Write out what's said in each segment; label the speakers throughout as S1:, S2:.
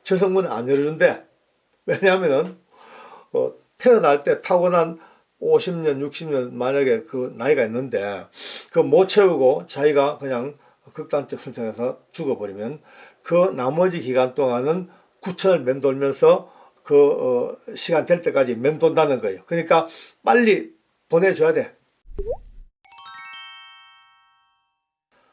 S1: 저성문을 안 열어준대. 왜냐하면은 태어날 때 타고난 50년, 60년 만약에 그 나이가 있는데 그 못 채우고 자기가 그냥 극단적 선택해서 죽어버리면 그 나머지 기간 동안은 구천을 맴돌면서 그 시간 될 때까지 맴돈다는 거예요. 그러니까 빨리 보내줘야 돼.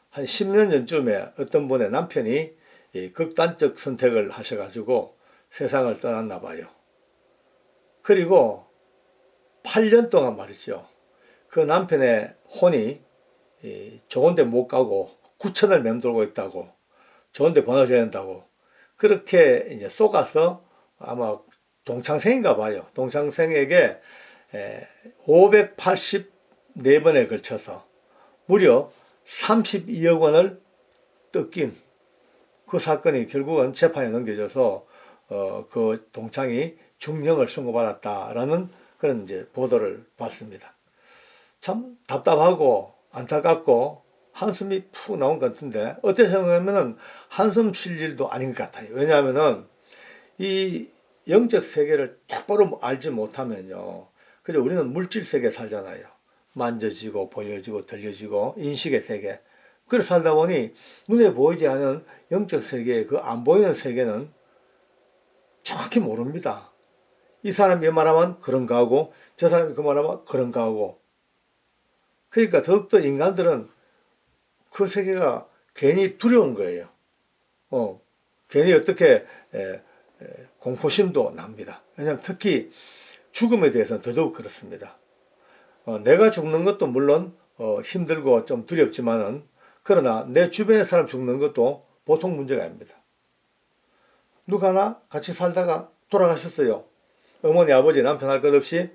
S1: 한 10년 전쯤에 어떤 분의 남편이 극단적 선택을 하셔가지고 세상을 떠났나 봐요. 그리고 8년 동안 말이죠. 그 남편의 혼이 좋은 데 못 가고 구천을 맴돌고 있다고, 좋은 데 보내줘야 된다고 그렇게 이제 쏘가서 아마 동창생인가 봐요. 동창생에게 584번에 걸쳐서 무려 32억 원을 뜯긴 그 사건이 결국은 재판에 넘겨져서 그 동창이 중형을 선고받았다라는 그런 이제 보도를 봤습니다. 참 답답하고 안타깝고 한숨이 푹 나온 것 같은데 어떻게 생각하면은 한숨 쉴 일도 아닌 것 같아요. 왜냐하면은 이 영적 세계를 똑바로 알지 못하면요. 그죠? 우리는 물질 세계에 살잖아요. 만져지고 보여지고 들려지고 인식의 세계. 그래서 살다 보니 눈에 보이지 않은 영적 세계, 그 안 보이는 세계는 정확히 모릅니다. 이 사람이 말하면 그런가 하고 저 사람이 그 말하면 그런가 하고. 그러니까 더욱더 인간들은 그 세계가 괜히 두려운 거예요. 괜히 어떻게 공포심도 납니다. 왜냐하면 특히 죽음에 대해서는 더더욱 그렇습니다. 내가 죽는 것도 물론 힘들고 좀 두렵지만은 그러나 내 주변의 사람 죽는 것도 보통 문제가 아닙니다. 누가 하나 같이 살다가 돌아가셨어요. 어머니, 아버지, 남편 할 것 없이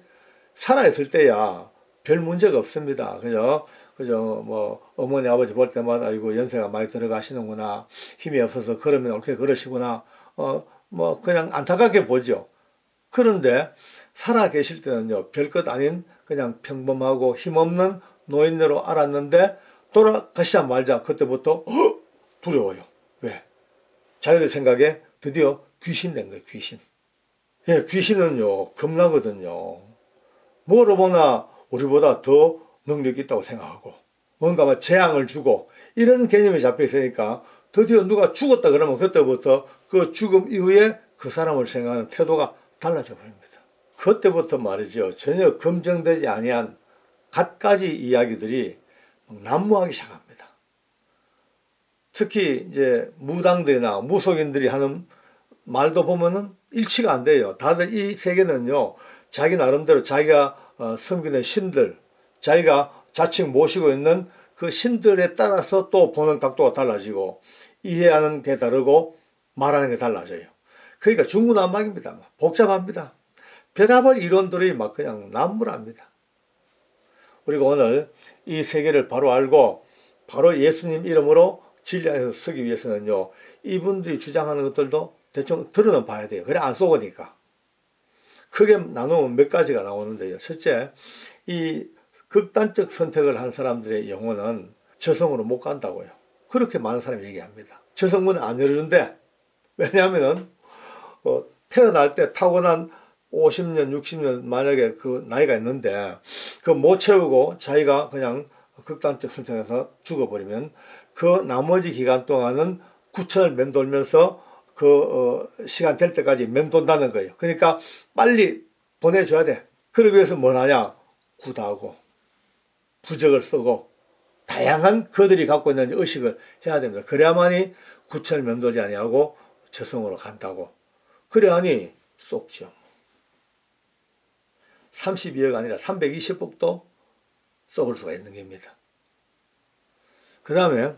S1: 살아있을 때야 별 문제가 없습니다. 그죠 뭐 어머니, 아버지 볼 때마다 아이고 연세가 많이 들어가시는구나, 힘이 없어서 걸으면 옳게 걸으시구나, 뭐 그냥 안타깝게 보죠. 그런데 살아 계실 때는요, 별것 아닌 그냥 평범하고 힘없는 노인네로 알았는데 돌아가시자마자 그때부터 두려워요. 왜? 자기들 생각에 드디어 귀신 된 거예요. 귀신. 예, 귀신은요 겁나거든요. 뭐로 보나 우리보다 더 능력이 있다고 생각하고 뭔가 막 재앙을 주고 이런 개념이 잡혀 있으니까 드디어 누가 죽었다 그러면 그때부터 그 죽음 이후에 그 사람을 생각하는 태도가 달라져 버립니다. 그때부터 말이죠. 전혀 검증되지 아니한 갖가지 이야기들이 난무하기 시작합니다. 특히 이제 무당들이나 무속인들이 하는 말도 보면은 일치가 안 돼요. 다들 이 세계는요, 자기 나름대로 자기가 섬기는 신들, 자기가 자칭 모시고 있는 그 신들에 따라서 또 보는 각도가 달라지고 이해하는 게 다르고 말하는 게 달라져요. 그러니까 중구난방입니다. 복잡합니다. 별의별 이론들이 막 그냥 난무합니다. 우리가 오늘 이 세계를 바로 알고 바로 예수님 이름으로 진리 안에서 서기 위해서는요, 이분들이 주장하는 것들도 대충 들어는 봐야 돼요. 그래 안 속으니까. 크게 나누면 몇 가지가 나오는데요. 첫째, 이 극단적 선택을 한 사람들의 영혼은 저성으로 못 간다고요. 그렇게 많은 사람이 얘기합니다. 저성문을 안 열어준대. 왜냐하면은 태어날 때 타고난 50년, 60년 만약에 그 나이가 있는데 그 못 채우고 자기가 그냥 극단적 선택해서 죽어버리면 그 나머지 기간 동안은 구천을 맴돌면서 그 시간 될 때까지 맴돈다는 거예요. 그러니까 빨리 보내줘야 돼. 그러기 위해서 뭘 하냐? 구다하고 부적을 쓰고 다양한 그들이 갖고 있는 의식을 해야 됩니다. 그래야만이 구천을 맴돌지 아니하고 저성으로 간다고. 그래야니 쏙죠. 32억 아니라 320억도 쏘을 수가 있는 겁니다. 그 다음에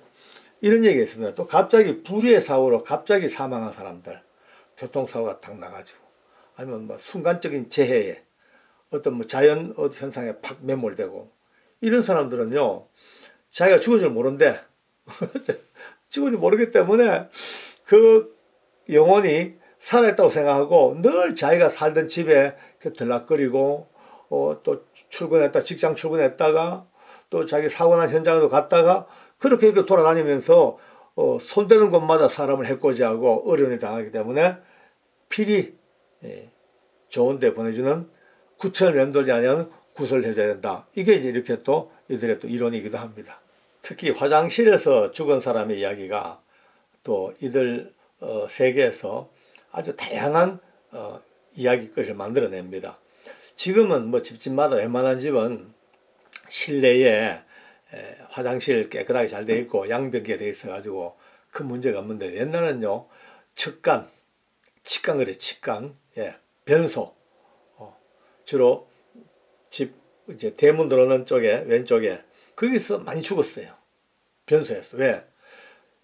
S1: 이런 얘기가 있습니다. 또 갑자기 불의의 사고로 갑자기 사망한 사람들, 교통사고가 딱 나가지고, 아니면 뭐 순간적인 재해에 어떤 뭐 자연 현상에 팍 매몰되고, 이런 사람들은요, 자기가 죽은 줄 모르는데, 죽은 줄 모르기 때문에 그 영혼이 살아있다고 생각하고 늘 자기가 살던 집에 들락거리고, 또 출근했다, 직장 출근했다가, 또 자기 사고난 현장으로 갔다가, 그렇게 돌아다니면서 손대는 곳마다 사람을 해코지하고 어려움을 당하기 때문에 필히 좋은 데 보내주는 구천을 맴돌지 아니하는 구슬을 해줘야 된다. 이게 이제 이렇게 또 이들의 또 이론이기도 합니다. 특히 화장실에서 죽은 사람의 이야기가 또 이들 세계에서 아주 다양한 이야기거리를 만들어냅니다. 지금은 뭐 집집마다 웬만한 집은 실내에 화장실 깨끗하게 잘 돼 있고 양변기가 돼 있어 가지고 큰 문제가 없는데, 옛날은요 측간, 그래 측간, 변소, 주로 집 이제 대문 들어오는 쪽에 왼쪽에 거기서 많이 죽었어요. 변소에서. 왜?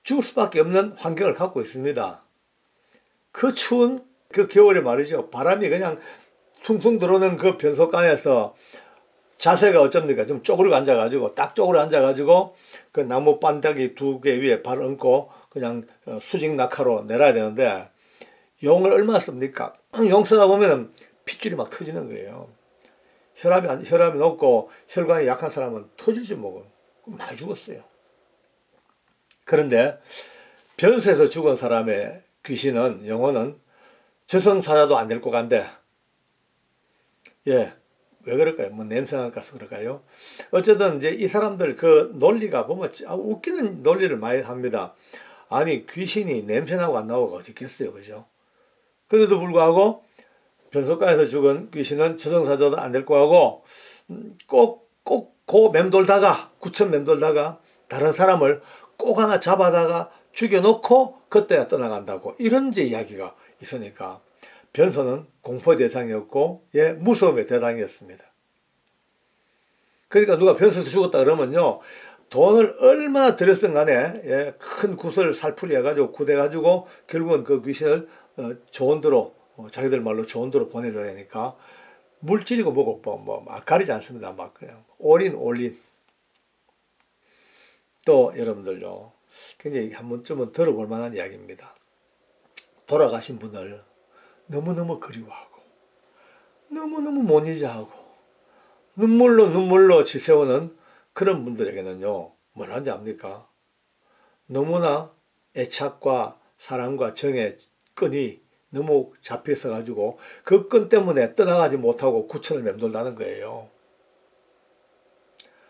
S1: 죽을 수밖에 없는 환경을 갖고 있습니다. 그 추운 그 겨울에 말이죠, 바람이 그냥 퉁퉁 들어오는 그 변속간에서 자세가 어쩝니까? 좀 쪼그리고 앉아가지고, 딱 쪼그려 앉아가지고, 그 나무 반짝이 2개 위에 발을 얹고, 그냥 수직 낙하로 내려야 되는데, 용을 얼마나 씁니까? 용 쓰다 보면 핏줄이 막 터지는 거예요. 혈압이 높고, 혈관이 약한 사람은 터지지 뭐. 많이 죽었어요. 그런데, 변소에서 죽은 사람의 귀신은, 영혼은 저승사자도 안 데리고 간대. 왜 그럴까요? 뭐 냄새가 나서 그럴까요? 어쨌든 이제 이 사람들 그 논리가 보면 웃기는 논리를 많이 합니다. 아니, 귀신이 냄새나고 안 나오고 어디 있겠어요, 그죠? 그래도 불구하고 변속간에서 죽은 귀신은 저승사자도 안 데리고 가고 꼭 맴돌다가, 구천 맴돌다가 다른 사람을 꼭 하나 잡아다가 죽여놓고 그때야 떠나간다고, 이런 이제 이야기가 있으니까 변소는 공포 대상이었고, 무서움의 대상이었습니다. 그러니까 누가 변소에서 죽었다 그러면요, 돈을 얼마나 들였든 간에 큰 구슬 살풀이 해가지고 구대가지고 결국은 그 귀신을 좋은 데로, 자기들 말로 좋은 데로 보내줘야 되니까 물질이고 뭐고 막 가리지 않습니다. 막 그냥 올인. 또 여러분들요, 굉장히 한 번쯤은 들어볼 만한 이야기입니다. 돌아가신 분을 너무너무 그리워하고 너무너무 못 잊어하고 눈물로 지새우는 그런 분들에게는요, 뭘 하는지 압니까? 너무나 애착과 사랑과 정의 끈이 너무 잡혀 있어 가지고 그 끈 때문에 떠나가지 못하고 구천을 맴돌다는 거예요.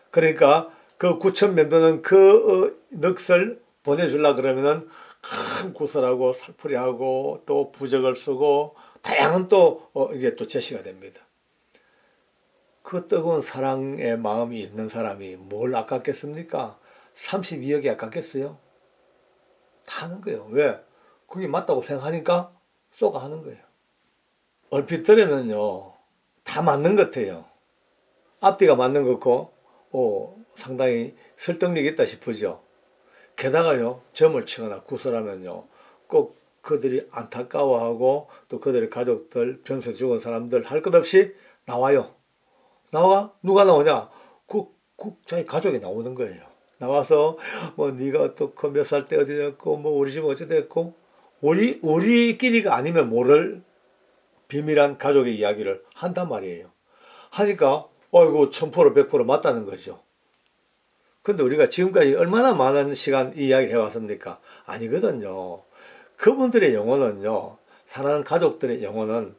S1: 그러니까 그 구천 맴도는 그 넋을 보내주려 그러면은 큰 구슬하고 살풀이하고 또 부적을 쓰고 다양한 또 이게 또 제시가 됩니다. 그 뜨거운 사랑의 마음이 있는 사람이 뭘 아깝겠습니까? 32억이 아깝겠어요? 다 하는 거예요. 왜? 그게 맞다고 생각하니까 쏘가 하는 거예요. 얼핏 들으면요, 다 맞는 것 같아요. 앞뒤가 맞는 것 같고 상당히 설득력이 있다 싶으죠. 게다가요, 점을 치거나 구슬하면요, 꼭 그들이 안타까워하고 또 그들의 가족들, 변소에 죽은 사람들 할 것 없이 나와요. 나와? 누가 나오냐? 자기 가족이 나오는 거예요. 나와서 뭐 네가 어떻고 몇 살 때 어디 됐고 뭐 우리 집 어찌 됐고, 우리끼리가 아니면 모를 비밀한 가족의 이야기를 한단 말이에요. 하니까 어이구 1000% 100% 맞다는 거죠. 근데 우리가 지금까지 얼마나 많은 시간 이 이야기를 해왔습니까? 아니거든요. 그분들의 영혼은요, 사랑하는 가족들의 영혼은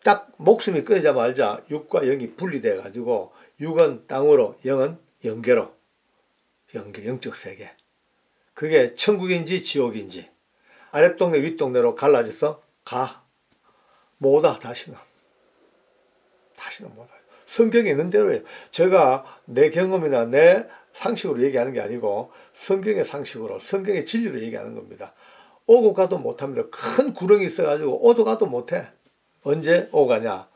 S1: 딱 목숨이 끊이자마자 육과 영이 분리돼 가지고 육은 땅으로, 영은 영계로, 영적 세계. 그게 천국인지 지옥인지 아랫동네 윗동네로 갈라져서 가. 못와 다시는 못와요. 성경에 있는 대로예요. 제가 내 경험이나 내 상식으로 얘기하는 게 아니고 성경의 상식으로, 성경의 진리로 얘기하는 겁니다. 오고 가도 못합니다. 큰 구렁이 있어가지고 오도 가도 못해. 언제 오가냐?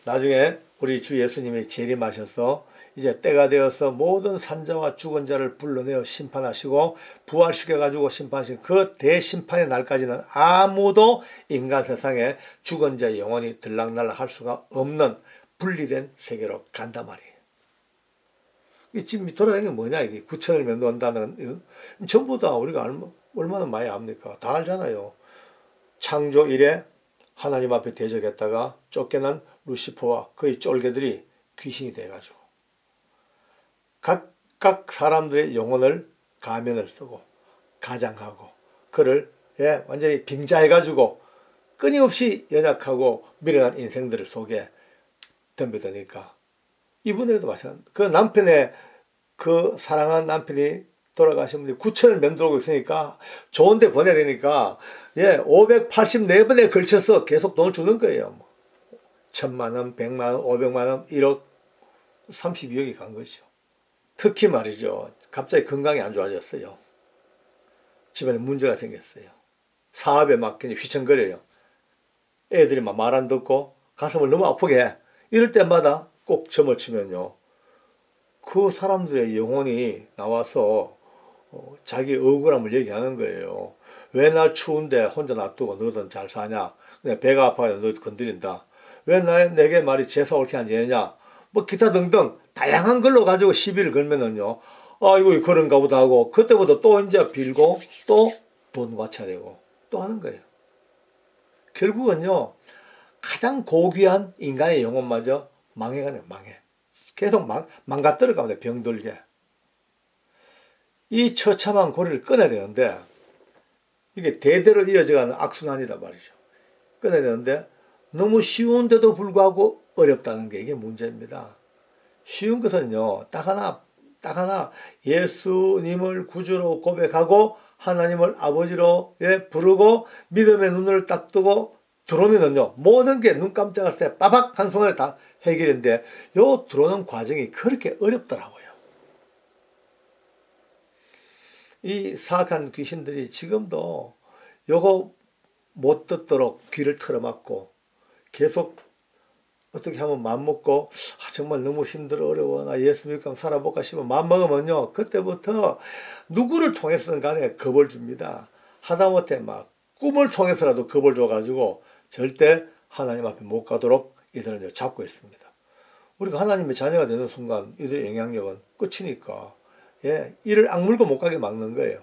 S1: 나중에 우리 주 예수님이 재림하셔서 이제 때가 되어서 모든 산자와 죽은 자를 불러내어 심판하시고 부활시켜가지고 심판하신 그 대심판의 날까지는 아무도 인간 세상에 죽은 자의 영혼이 들락날락 할 수가 없는 분리된 세계로 간단 말이에요. 지금 돌아다니는 게 뭐냐, 이게 구천을 맴돈다는, 전부 다 우리가 얼마나 많이 압니까? 다 알잖아요. 창조 이래 하나님 앞에 대적했다가 쫓겨난 루시퍼와 그의 쫄개들이 귀신이 돼가지고 각각 사람들의 영혼을 가면을 쓰고 가장하고 그를 완전히 빙자해가지고 끊임없이 연약하고 미련한 인생들 속에 덤벼드니까 이분에도 마찬가지. 그 남편의 그 사랑한 남편이 돌아가신 분이 9천을 맴돌고 있으니까 좋은 데 보내야 되니까 584번에 걸쳐서 계속 돈을 주는 거예요. 뭐. 1,000만 원, 100만 원, 500만 원, 1억, 32억이 간 거죠. 특히 말이죠. 갑자기 건강이 안 좋아졌어요. 집안에 문제가 생겼어요. 사업에 막 그냥 휘청거려요. 애들이 막 말 안 듣고 가슴을 너무 아프게 해. 이럴 때마다 꼭 점을 치면요. 그 사람들의 영혼이 나와서 자기 억울함을 얘기하는 거예요. 왜 날 추운데 혼자 놔두고 너든 잘 사냐? 그냥 배가 아파서 너 건드린다. 왜 내게 말이 제사 옳게 안 지내냐? 뭐 기타 등등 다양한 걸로 가지고 시비를 걸면은요. 이거 그런가 보다 하고 그때부터 또 이제 빌고 또 돈 바쳐야 되고 또 하는 거예요. 결국은요. 가장 고귀한 인간의 영혼마저 망해가네 망해. 계속 망가뜨려가면 병들게. 이 처참한 고리를 끊어야 되는데 이게 대대로 이어져가는 악순환이다 말이죠. 끊어야 되는데 너무 쉬운데도 불구하고 어렵다는 게 이게 문제입니다. 쉬운 것은요. 딱 하나 예수님을 구주로 고백하고 하나님을 아버지로 부르고 믿음의 눈을 딱 뜨고 들어오면은요. 모든 게 눈 깜짝할 새 빠박 한순간에 다 해결인데 요 들어오는 과정이 그렇게 어렵더라고요. 이 사악한 귀신들이 지금도 요거 못 듣도록 귀를 틀어막고 계속 어떻게 하면 마음먹고 정말 너무 힘들어 어려워 나 예수 믿고 살아볼까 싶으면 마음먹으면요 그때부터 누구를 통해서든 간에 겁을 줍니다. 하다못해 막 꿈을 통해서라도 겁을 줘가지고 절대 하나님 앞에 못 가도록 이들은 잡고 있습니다. 우리가 하나님의 자녀가 되는 순간 이들의 영향력은 끝이니까 이를 악물고 못 가게 막는 거예요.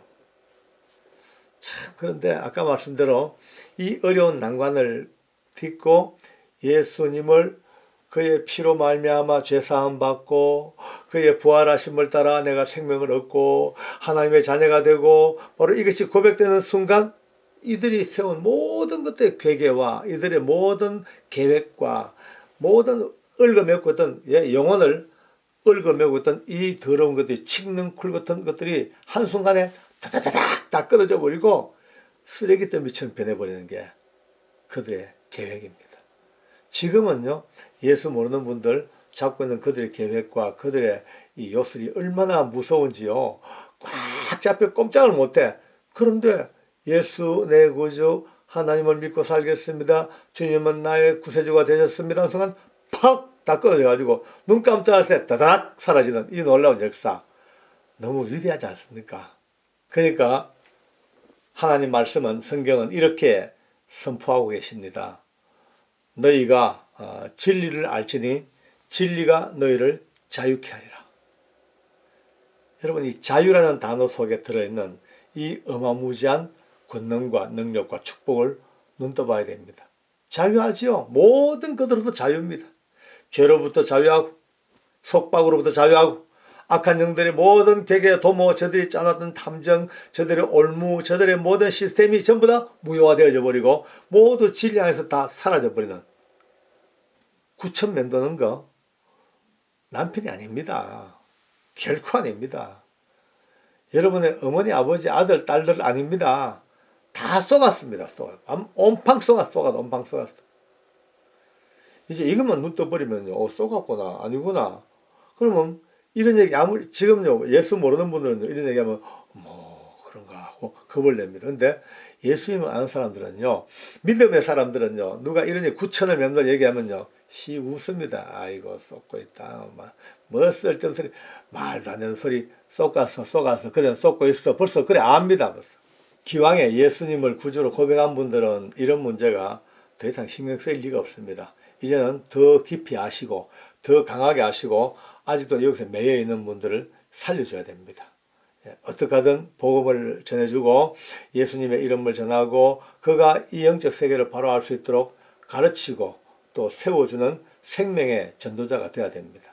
S1: 참 그런데 아까 말씀대로 이 어려운 난관을 딛고 예수님을 그의 피로 말미암아 죄사함 받고 그의 부활하심을 따라 내가 생명을 얻고 하나님의 자녀가 되고 바로 이것이 고백되는 순간 이들이 세운 모든 것들의 괴계와 이들의 모든 계획과 모든 얽어매고 있던 영혼을 얽어매고 있던 이 더러운 것들이 칡는 쿨 같은 것들이 한순간에 다다다닥 다 끊어져 버리고 쓰레기더미처럼 변해버리는 게 그들의 계획입니다. 지금은요 예수 모르는 분들 잡고 있는 그들의 계획과 그들의 이 요술이 얼마나 무서운지요 꽉 잡혀 꼼짝을 못해. 그런데 예수 내 구주 하나님을 믿고 살겠습니다. 주님은 나의 구세주가 되셨습니다. 순간 팍 다 끊어져 가지고 눈 깜짝할 때 다닥 사라지는 이 놀라운 역사 너무 위대하지 않습니까? 그러니까 하나님 말씀은 성경은 이렇게 선포하고 계십니다. 너희가 진리를 알지니 진리가 너희를 자유케 하리라. 여러분 이 자유라는 단어 속에 들어있는 이 어마무지한 권능과 능력과 축복을 눈떠봐야 됩니다. 자유하지요. 모든 것으로부터 자유입니다. 죄로부터 자유하고 속박으로부터 자유하고 악한 영들의 모든 계계 도모 저들이 짜놨던 탐정 저들의 올무 저들의 모든 시스템이 전부 다 무효화되어져 버리고 모두 진리 안에서 다 사라져 버리는 9천 맴도는 거 남편이 아닙니다. 결코 아닙니다. 여러분의 어머니 아버지 아들 딸들 아닙니다. 다 쏘갔습니다. 온팡 쏘갔어. 온팡 쏘갔어. 이제 이것만 눈 떠버리면요. 쏘갔구나. 아니구나. 그러면 이런 얘기 지금요 예수 모르는 분들은 이런 얘기하면 뭐 그런가 하고 겁을 냅니다. 근데 예수님을 아는 사람들은요 믿음의 사람들은요 누가 이런 9천을 맴돌 얘기하면요 시 웃습니다. 아이고 쏘고 있다. 뭐 쓸데없는 소리 말도 안 되는 소리 쏘갔어 그래 쏘고 있어 벌써 그래 압니다. 벌써. 기왕에 예수님을 구주로 고백한 분들은 이런 문제가 더 이상 신경 쓸 리가 없습니다. 이제는 더 깊이 아시고 더 강하게 아시고 아직도 여기서 매여 있는 분들을 살려줘야 됩니다. 어떻게 하든 복음을 전해주고 예수님의 이름을 전하고 그가 이 영적 세계를 바로 알 수 있도록 가르치고 또 세워주는 생명의 전도자가 되어야 됩니다.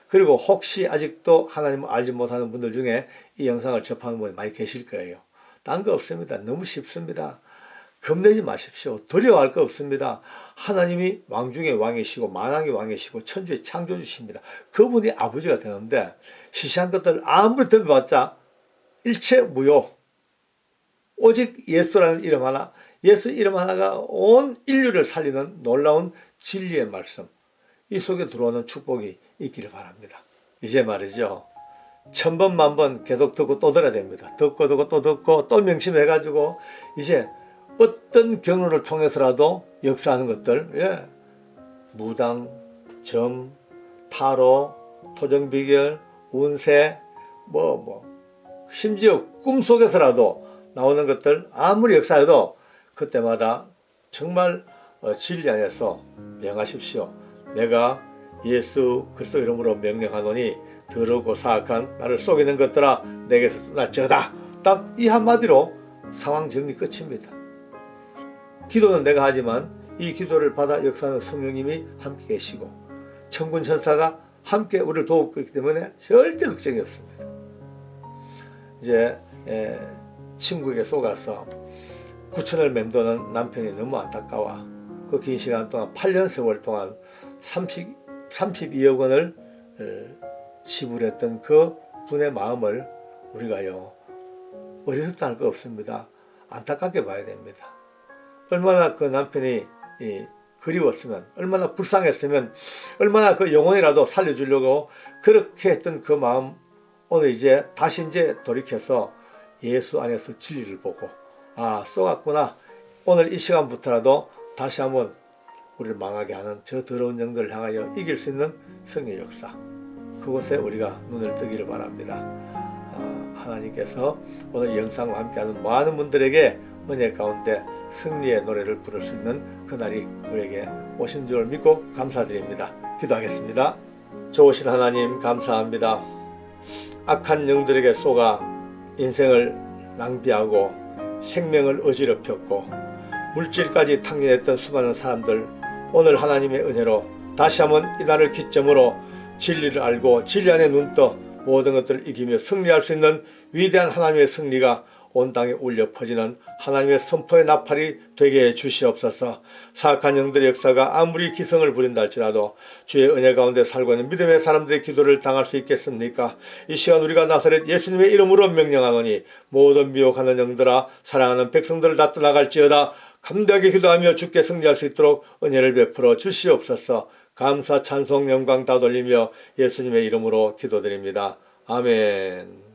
S1: 그리고 혹시 아직도 하나님을 알지 못하는 분들 중에 이 영상을 접하는 분이 많이 계실 거예요. 딴 거 없습니다. 너무 쉽습니다. 겁내지 마십시오. 두려워할 거 없습니다. 하나님이 왕 중에 왕이시고 만왕의 왕이시고 천주의 창조주십니다. 그분이 아버지가 되는데 시시한 것들 아무리 덤벼봤자 일체 무효. 오직 예수라는 이름 하나, 예수 이름 하나가 온 인류를 살리는 놀라운 진리의 말씀, 이 속에 들어오는 축복이 있기를 바랍니다. 이제 말이죠. 1000번 만번 계속 듣고 또 들어야 됩니다. 듣고 또 듣고 또 명심해가지고 이제 어떤 경로를 통해서라도 역사하는 것들, 예, 무당, 점, 타로, 토정비결, 운세, 심지어 꿈속에서라도 나오는 것들 아무리 역사해도 그때마다 정말 진리 안에서 명하십시오. 내가 예수 그리스도 이름으로 명령하노니 더럽고 사악한 나를 속이는 것들아 내게서 떠날지어다. 딱 이 한마디로 상황 정리 끝입니다. 기도는 내가 하지만 이 기도를 받아 역사하는 성령님이 함께 계시고 천군 천사가 함께 우리를 도우고 있기 때문에 절대 걱정이 없습니다. 이제 친구에게 속아서 9천을 맴도는 남편이 너무 안타까워 그 긴 시간 동안 8년 세월 동안 32억 원을 지불했던 그 분의 마음을 우리가요 어리석다 할 거 없습니다. 안타깝게 봐야 됩니다. 얼마나 그 남편이 그리웠으면, 얼마나 불쌍했으면, 얼마나 그 영혼이라도 살려주려고 그렇게 했던 그 마음, 오늘 다시 돌이켜서 예수 안에서 진리를 보고, 아, 쏘갔구나. 오늘 이 시간부터라도 다시 한번 우리를 망하게 하는 저 더러운 영들을 향하여 이길 수 있는 성령의 역사, 그곳에 우리가 눈을 뜨기를 바랍니다. 하나님께서 오늘 이 영상과 함께하는 많은 분들에게 은혜 가운데 승리의 노래를 부를 수 있는 그날이 우리에게 오신 줄 믿고 감사드립니다. 기도하겠습니다. 좋으신 하나님 감사합니다. 악한 영들에게 속아 인생을 낭비하고 생명을 어지럽혔고 물질까지 탕진했던 수많은 사람들, 오늘 하나님의 은혜로 다시 한번 이날을 기점으로 진리를 알고 진리 안에 눈떠 모든 것들을 이기며 승리할 수 있는 위대한 하나님의 승리가 온 땅에 울려 퍼지는 하나님의 선포의 나팔이 되게 해 주시옵소서. 사악한 영들의 역사가 아무리 기성을 부린다 할지라도 주의 은혜 가운데 살고 있는 믿음의 사람들의 기도를 당할 수 있겠습니까? 이 시간 우리가 나사렛 예수님의 이름으로 명령하노니 모든 미혹하는 영들아 사랑하는 백성들을 다 떠나갈지어다. 감대하게 기도하며 주께 승리할 수 있도록 은혜를 베풀어 주시옵소서. 감사 찬송 영광 다 돌리며 예수님의 이름으로 기도드립니다. 아멘.